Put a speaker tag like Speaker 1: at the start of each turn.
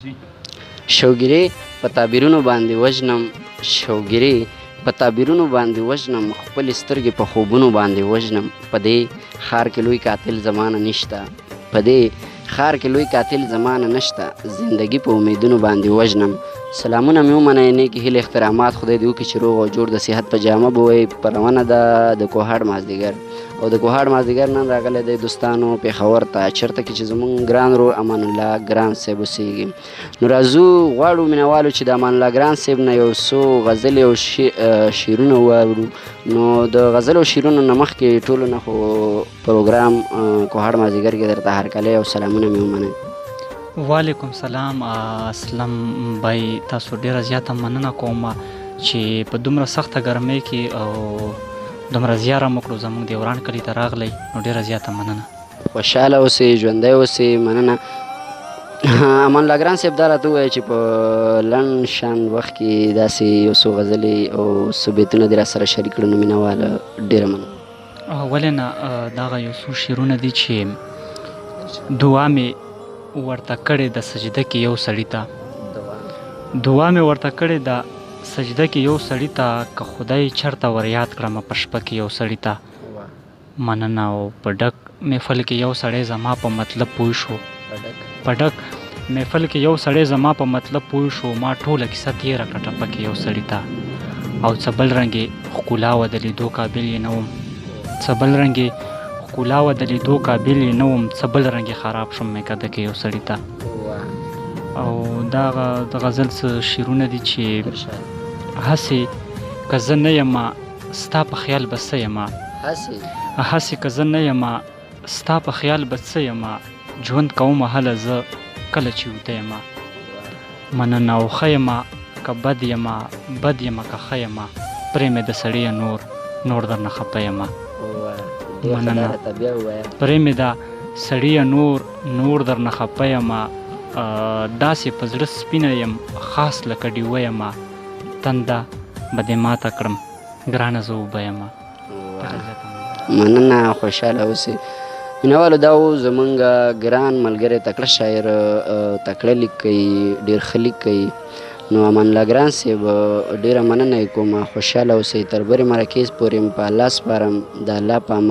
Speaker 1: شوګیرې په تعبیرونو باندې وژنم، شوګیرې په تعبیرونو باندې وژنم، خپلې سترګې په خوبونو باندې وژنم. په دې ښار کې لوی قاتل زمانه نشته، په دې ښار کې لوی قاتل زمانه نشته، زندګي په امیدونو باندې وژنم. سلامونه مې ومنئ، نیکې هیلې احترامات، خدای دې وکړي چې روغ او جوړ د صحت په جامه به وئ. پرونه ده د کوهاټ مازدیګر، او د کوهاټ مازدیګر نن راغلی دی دوستانو پېښور ته، چېرته کې چې زموږ ګران ورور امان الله ګران صاحب اوسېږي. نو راځو غواړو مینهوالو چې د امان الله ګران صاحب نه یو څو غزلې او شعرونه واورو. نو د غزل او شعرونو نه مخکې ټولو نه خو پروګرام کوهاټ مازدیګر کې درته هرکلی او سلامونه مې ومنئ.
Speaker 2: وعلیکم سلام. اسلم بای، تاسو ډیره زیاته مننه کوم چې په دومره سخته ګرمۍ کې او دومره زیاره مو کړو زموږ د وران کلي ته راغلی، نو ډیره زیاته مننه.
Speaker 1: خوشحاله اوسئ، ژوندی اوسئ، مننه. امان الله ګران صاحب دا راته ووایه چې په لنډ شان وخت کې داسې یو څو غزلې او څو بیتونه دې راسره شریک کړه، نو مینهواله ډېره مننه.
Speaker 2: ولې نه، دغه یو څو شعرونه دي چې دعا مې ورته کړې د سجده کې یو سړي ته، دعا مې ورته کړې د سجده کې یو سړي ته، که خدای چرته ور یاد کړم په شپه کې یو سړي ته. مننه. او په ډک محفل کې یو سړی زما په مطلب پوه شو، په ډک محفل کې یو سړی زما په مطلب پوه شو، ما ټوله کیسه تېره کړه ټپه کې یو سړي ته. او څه بل رنګې ښکلا وه د لیدو قابل یې نه وم، څه بل رنګې ښکلا وه د لیدو قابل یې نه وم، څه بل رنګې خراب شوم میکده کې یو سړي ته. او دغه د غزل څه شعرونه دي چې هسې که زه نه یم ستا په خیال به څه یم، هسې که زه نه یم ستا په خیال به څه یم، ژوند کومه هله زه کله چې ویده یم. مننه. او ښه یم که بد یم، بد یم که ښه یم، پرېمې د سړیه نور درنه خفه یم. مننه. پرېمې د سړیه نور درنه خفه یم، داسې په زړه سپینه یم خاص لکه ډیوه یم، تنده به دې ماته کړم ګرانه زه اوبه یم.
Speaker 1: مننه. خوشحاله اوسئ مینهوالو. دا و زمونږ ګران ملګری تکړه شاعر، تکړه لیک کوي، ډېر ښه لیک کوي. نو امان الله ګران صاحب ډېره مننه یې کوم. خوشحاله اوسئ، تر بلې مرکې پورې په الله سپارم. د الله په امان.